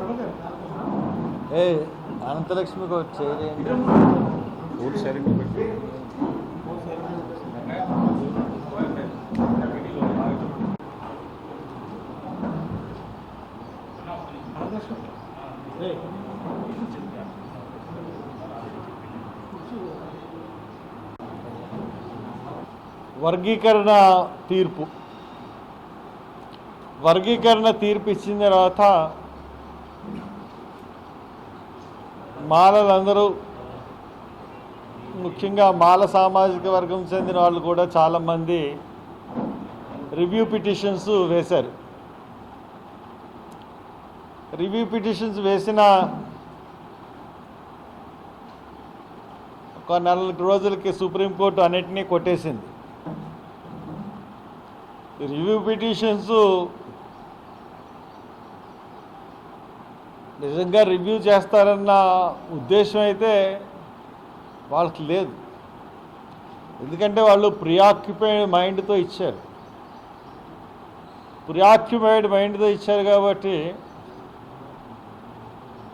ఏ అనంతలక్ష్మికి వచ్చేది వర్గీకరణ తీర్పు ఇచ్చిన తర్వాత మాలలందరూ ముఖ్యంగా మాల సామాజిక వర్గం చెందిన వాళ్ళు కూడా చాలామంది రివ్యూ పిటిషన్స్ వేశారు. రివ్యూ పిటిషన్స్ వేసిన ఒక 4 రోజులకి సుప్రీంకోర్టు అన్నిటినీ కొట్టేసింది. రివ్యూ పిటిషన్స్ నిజంగా రివ్యూ చేస్తారన్న ఉద్దేశం అయితే వాళ్ళకి లేదు. ఎందుకంటే వాళ్ళు ప్రియాక్యుపైడ్ మైండ్తో ఇచ్చారు. కాబట్టి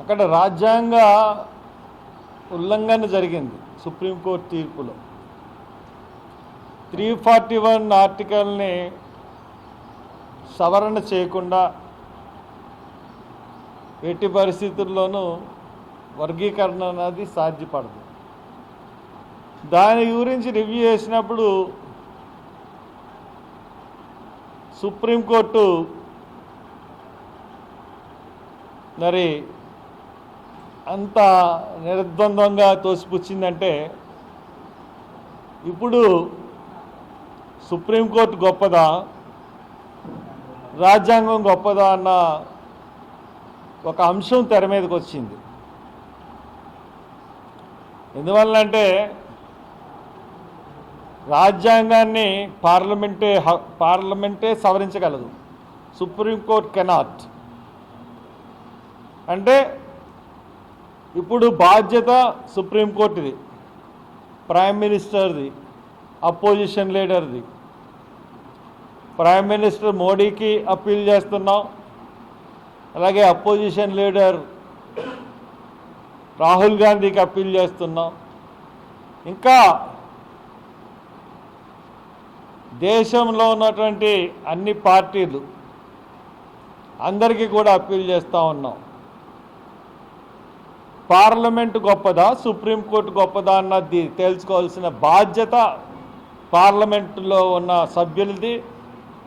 అక్కడ రాజ్యాంగ ఉల్లంఘన జరిగింది. సుప్రీంకోర్టు తీర్పులో 341 ఆర్టికల్ని సవరణ చేయకుండా ఎట్టి పరిస్థితుల్లోనూ వర్గీకరణ అనేది సాధ్యపడదు. దాని గురించి రివ్యూ చేసినప్పుడు సుప్రీంకోర్టు మరి అంత నిర్ద్వంద్వంగా తోసిపుచ్చిందంటే ఇప్పుడు సుప్రీంకోర్టు గొప్పదా, రాజ్యాంగం గొప్పదా అన్న ఒక అంశం తెర మీదకి వచ్చింది. ఎందువల్లంటే రాజ్యాంగాన్ని పార్లమెంటే సవరించగలదు, సుప్రీంకోర్టు కెనాట్. అంటే ఇప్పుడు బాధ్యత సుప్రీంకోర్టుది, ప్రైమ్ మినిస్టర్ది, అపోజిషన్ లీడర్ది. ప్రైమ్ మినిస్టర్ మోడీకి అప్పీల్ చేస్తున్నాం, అలాగే అపోజిషన్ లీడర్ రాహుల్ గాంధీకి అప్పీల్ చేస్తున్నాం. ఇంకా దేశంలో ఉన్నటువంటి అన్ని పార్టీలు అందరికీ కూడా అప్పీల్ చేస్తూ ఉన్నాం. పార్లమెంటు గొప్పదా, సుప్రీంకోర్టు గొప్పదా అన్నది తెలుసుకోవాల్సిన బాధ్యత పార్లమెంటులో ఉన్న సభ్యులది,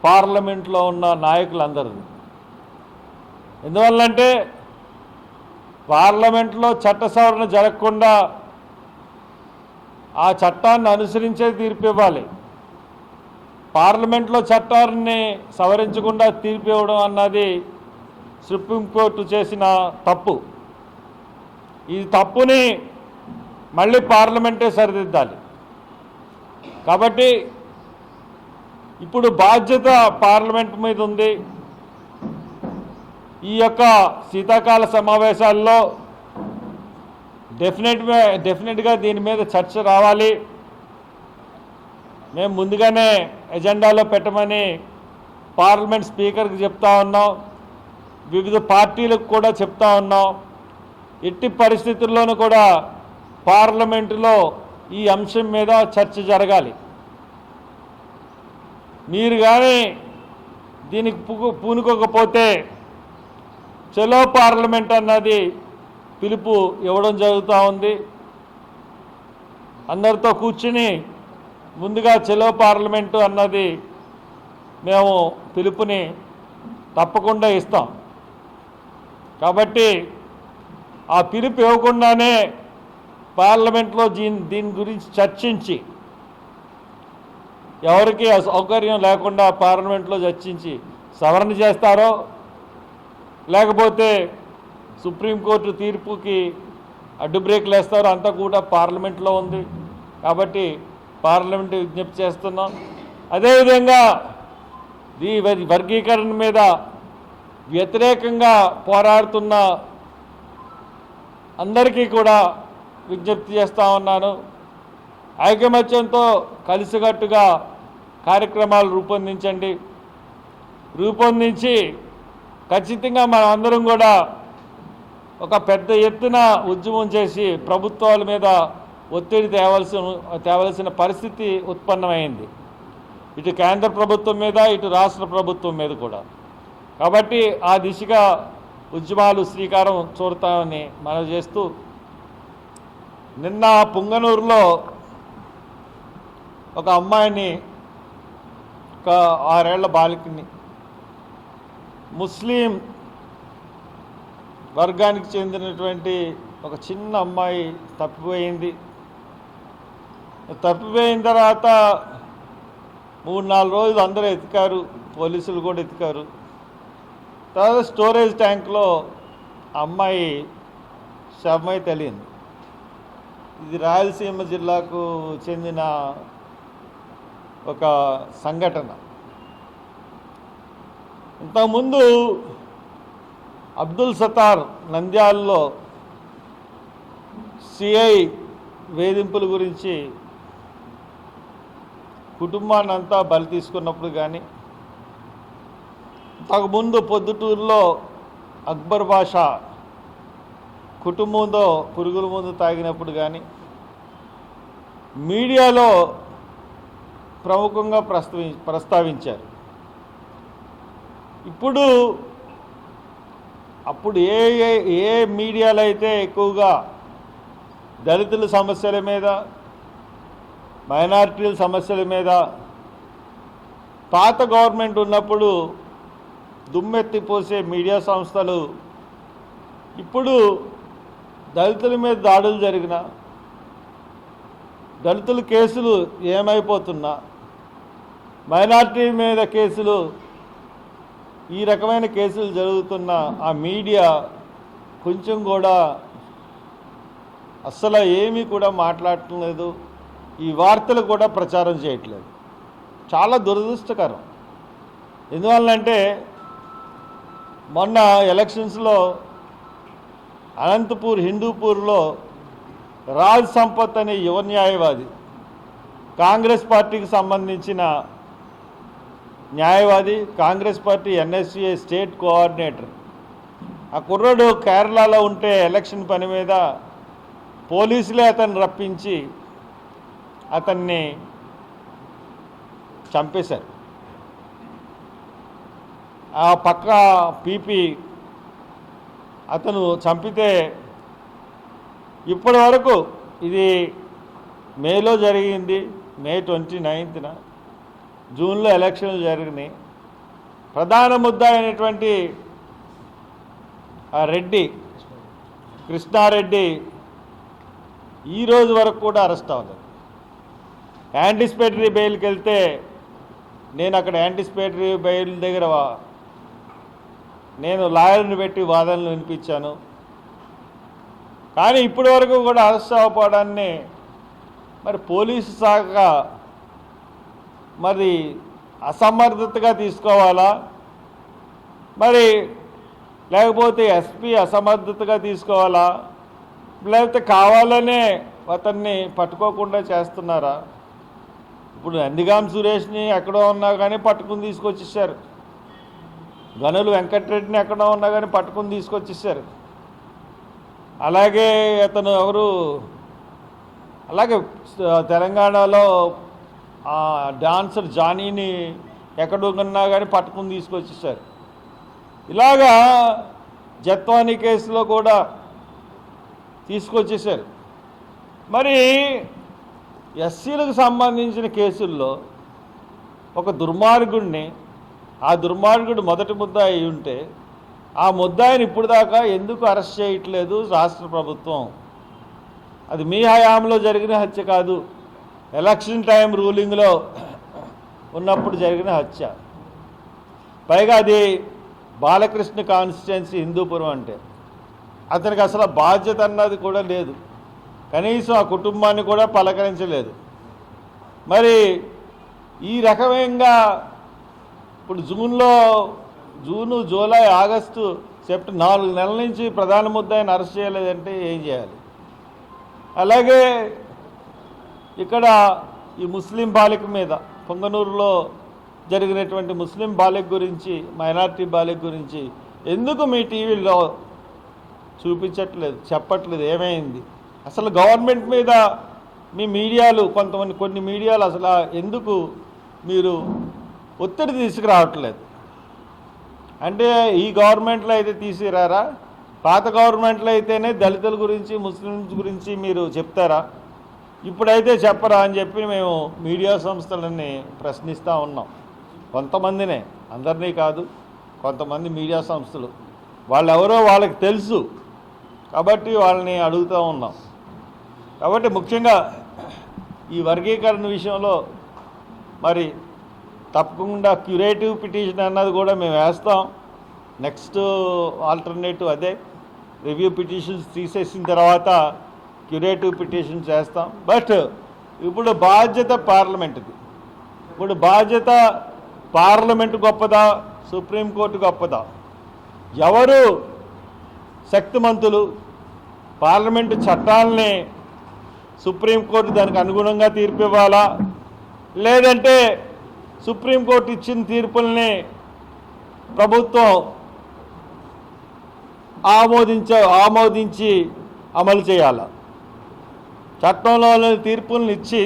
పార్లమెంట్లో ఉన్న నాయకులందరిది. ఎందువల్లంటే పార్లమెంట్లో చట్ట సవరణ జరగకుండా ఆ చట్టాన్ని అనుసరించే తీర్పు ఇవ్వాలి. పార్లమెంట్లో చట్టాన్ని సవరించకుండా తీర్పు ఇవ్వడం అన్నది సుప్రీంకోర్టు చేసిన తప్పు. ఈ తప్పుని మళ్ళీ పార్లమెంటే సరిదిద్దాలి. కాబట్టి ఇప్పుడు బాధ్యత పార్లమెంట్ మీద ఉంది. ఈ యొక్క శీతాకాల సమావేశాల్లో డెఫినెట్గా దీని మీద చర్చ రావాలి. మేము ముందుగానే ఎజెండాలో పెట్టమని పార్లమెంట్ స్పీకర్కి చెప్తా ఉన్నాం, వివిధ పార్టీలకు కూడా చెప్తా ఉన్నాం. ఎట్టి పరిస్థితుల్లోనూ కూడా పార్లమెంటులో ఈ అంశం మీద చర్చ జరగాలి. మీరు కానీ దీనికి పూనుకోకపోతే చలో పార్లమెంట్ అన్నది పిలుపు ఇవ్వడం జరుగుతూ ఉంది. అందరితో కూర్చుని ముందుగా చలో పార్లమెంటు అన్నది మేము పిలుపుని తప్పకుండా ఇస్తాం. కాబట్టి ఆ పిలుపు ఇవ్వకుండానే పార్లమెంట్లో దీని గురించి చర్చించి ఎవరికి అసౌకర్యం లేకుండా పార్లమెంట్లో చర్చించి సవరణ చేస్తారో, లేకపోతే సుప్రీంకోర్టు తీర్పుకి అడ్డు బ్రేక్లు వేస్తారో అంతా కూడా పార్లమెంట్లో ఉంది. కాబట్టి పార్లమెంట్ విజ్ఞప్తి చేస్తున్నాం. అదేవిధంగా ఈ వర్గీకరణ మీద వ్యతిరేకంగా పోరాడుతున్న అందరికీ కూడా విజ్ఞప్తి చేస్తూ ఉన్నాను. ఐకమత్యంతో కలిసికట్టుగా కార్యక్రమాలు రూపొందించి ఖచ్చితంగా మనం అందరం కూడా ఒక పెద్ద ఎత్తున ఉద్యమం చేసి ప్రభుత్వాల మీద ఒత్తిడి తేవలసిన పరిస్థితి ఉత్పన్నమైంది. ఇటు కేంద్ర ప్రభుత్వం మీద, ఇటు రాష్ట్ర ప్రభుత్వం మీద కూడా. కాబట్టి ఆ దిశగా ఉద్యమాలు శ్రీకారం చుడతామని మనవి చేస్తూ, నిన్న పుంగనూరులో ఒక అమ్మాయిని, ఒక 6 ఏళ్ల బాలికని, ముస్లిం వర్గానికి చెందినటువంటి ఒక చిన్న అమ్మాయి తప్పిపోయింది. తప్పిపోయిన తర్వాత 3-4 రోజులు అందరూ ఎతికారు, పోలీసులు కూడా ఎతికారు. తర్వాత స్టోరేజ్ ట్యాంక్లో అమ్మాయి శవమై తెలియంది. ఇది రాయలసీమ జిల్లాకు చెందిన ఒక సంఘటన. ఇంతకుముందు అబ్దుల్ సత్తార్ నంద్యాలలో సిఐ వేధింపుల గురించి కుటుంబాన్ని అంతా బలి తీసుకున్నప్పుడు కానీ, ఇంతకుముందు పొద్దుటూరులో అక్బర్ బాషా కుటుంబంతో పురుగుల మందు తాగినప్పుడు కానీ మీడియాలో ప్రముఖంగా ప్రస్తావించారు. అప్పుడు ఏ మీడియాలో అయితే ఎక్కువగా దళితుల సమస్యల మీద, మైనారిటీల సమస్యల మీద పాత గవర్నమెంట్ ఉన్నప్పుడు దుమ్మెత్తిపోసే మీడియా సంస్థలు ఇప్పుడు దళితుల మీద దాడులు జరిగిన, దళితుల కేసులు ఏమైపోతున్నా, మైనారిటీ మీద కేసులు, ఈ రకమైన కేసులు జరుగుతున్న ఆ మీడియా కొంచెం కూడా అస్సలు ఏమీ కూడా మాట్లాడటం లేదు. ఈ వార్తలు కూడా ప్రచారం చేయట్లేదు. చాలా దురదృష్టకరం. ఎందువల్లంటే మొన్న ఎలక్షన్స్లో అనంతపూర్ హిందూపూర్లో రాజ్ సంపత్ అనే యువ న్యాయవాది, కాంగ్రెస్ పార్టీకి సంబంధించిన న్యాయవాది, Congress party NSUA state coordinator, ఆ కుర్రాడు కేరళలో ఉంటే ఎలక్షన్ పని మీద పోలీసులే అతన్ని రప్పించి అతన్ని చంపేశారు. ఆ పక్క పీపీ అతను చంపితే ఇప్పటి వరకు, ఇది మేలో జరిగింది, మే 29న, జూన్లో ఎలక్షన్లు జరిగినాయి. ప్రధాన ముద్దా అయినటువంటి ఆ రెడ్డి, కృష్ణారెడ్డి ఈరోజు వరకు కూడా అరెస్ట్ అవ్వలేదు. యాంటిసిపేటరీ బెయిల్కి వెళ్తే నేను అక్కడ యాంటిసిపేటరీ బెయిల్ దగ్గర నేను లాయర్ని పెట్టి వాదనలు వినిపించాను. కానీ ఇప్పటి వరకు కూడా అరెస్ట్ అవ్వకపోవడాన్ని మరి పోలీసు శాఖ మరి అసమర్థతగా తీసుకోవాలా, మరి లేకపోతే ఎస్పీ అసమర్థతగా తీసుకోవాలా, లేకపోతే కావాలనే అతన్ని పట్టుకోకుండా చేస్తున్నారా? ఇప్పుడు నందిగాం సురేష్ని ఎక్కడో ఉన్నా కానీ పట్టుకుని తీసుకొచ్చేసారు. గనులు వెంకటరెడ్డిని ఎక్కడో ఉన్నా కానీ పట్టుకుని తీసుకొచ్చేసారు. అలాగే అతను ఎవరు, అలాగే తెలంగాణలో డాన్సర్ జానీని ఎక్కడున్నా కానీ పట్టుకుని తీసుకొచ్చేసారు. ఇలాగా జత్వానీ కేసులో కూడా తీసుకొచ్చేసారు. మరి ఎస్సీలకు సంబంధించిన కేసుల్లో ఒక దుర్మార్గుడిని, ఆ దుర్మార్గుడు మొదటి ముద్దాయి అయి ఉంటే ఆ ముద్దాయిని ఇప్పుడు దాకా ఎందుకు అరెస్ట్ చేయట్లేదు రాష్ట్ర ప్రభుత్వం? అది మీ హయాంలో జరిగిన హత్య కాదు, ఎలక్షన్ టైం రూలింగ్లో ఉన్నప్పుడు జరిగిన హత్య. పైగా అది బాలకృష్ణ కాన్స్టిట్యున్సీ హిందూపురం. అంటే అతనికి అసలు బాధ్యత అన్నది కూడా లేదు, కనీసం ఆ కుటుంబాన్ని కూడా పలకరించలేదు. మరి ఈ రకమైన ఇప్పుడు జూను, జూలై, ఆగస్టు, సెప్టెంబర్ 4 నెలల నుంచి ప్రధాన ముద్దాయిని అరెస్ట్ చేయలేదంటే ఏం చేయాలి? అలాగే ఇక్కడ ఈ ముస్లిం బాలిక మీద, పొంగనూరులో జరిగినటువంటి ముస్లిం బాలిక గురించి, మైనారిటీ బాలిక గురించి ఎందుకు మీ టీవీలో చూపించట్లేదు, చెప్పట్లేదు ఏమైంది. అసలు గవర్నమెంట్ మీద మీ మీడియాలు కొన్ని మీడియాలు అసలు ఎందుకు మీరు ఒత్తిడి తీసుకురావట్లేదు? అంటే ఈ గవర్నమెంట్లో అయితే తీసుకురారా? పాత గవర్నమెంట్లో అయితేనే దళితుల గురించి ముస్లిమ్స్ గురించి మీరు చెప్తారా? ఇప్పుడైతే చెప్పరా అని చెప్పి మేము మీడియా సంస్థలని ప్రశ్నిస్తూ ఉన్నాం. కొంతమందినే, అందరినీ కాదు, కొంతమంది మీడియా సంస్థలు వాళ్ళెవరో వాళ్ళకి తెలుసు కాబట్టి వాళ్ళని అడుగుతూ ఉన్నాం. కాబట్టి ముఖ్యంగా ఈ వర్గీకరణ విషయంలో మరి తప్పకుండా క్యూరేటివ్ పిటిషన్ అన్నది కూడా మేము వేస్తాం. నెక్స్ట్ ఆల్టర్నేటివ్ అదే. రివ్యూ పిటిషన్స్ తీసేసిన తర్వాత క్యూరేటివ్ పిటిషన్స్ వేస్తాం. బట్ ఇప్పుడు బాధ్యత పార్లమెంటుది. ఇప్పుడు బాధ్యత పార్లమెంటు గొప్పదా, సుప్రీంకోర్టు గొప్పదా? ఎవరు శక్తిమంతులు? పార్లమెంటు చట్టాలని సుప్రీంకోర్టు దానికి అనుగుణంగా తీర్పు ఇవ్వాలా, లేదంటే సుప్రీంకోర్టు ఇచ్చిన తీర్పుల్ని ప్రభుత్వం ఆమోదించి అమలు చేయాలా? చట్టంలోని తీర్పులను ఇచ్చి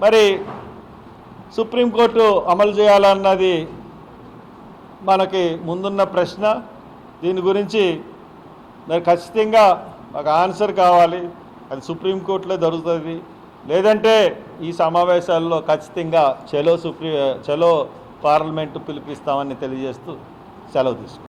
మరి సుప్రీంకోర్టు అమలు చేయాలన్నది మనకి ముందున్న ప్రశ్న. దీని గురించి మరి ఖచ్చితంగా ఒక ఆన్సర్ కావాలి. అది సుప్రీంకోర్టులో జరుగుతుంది, లేదంటే ఈ సమావేశాల్లో ఖచ్చితంగా చలో పార్లమెంటు పిలిపిస్తామని తెలియజేస్తూ సెలవు తీసుకుంటాం.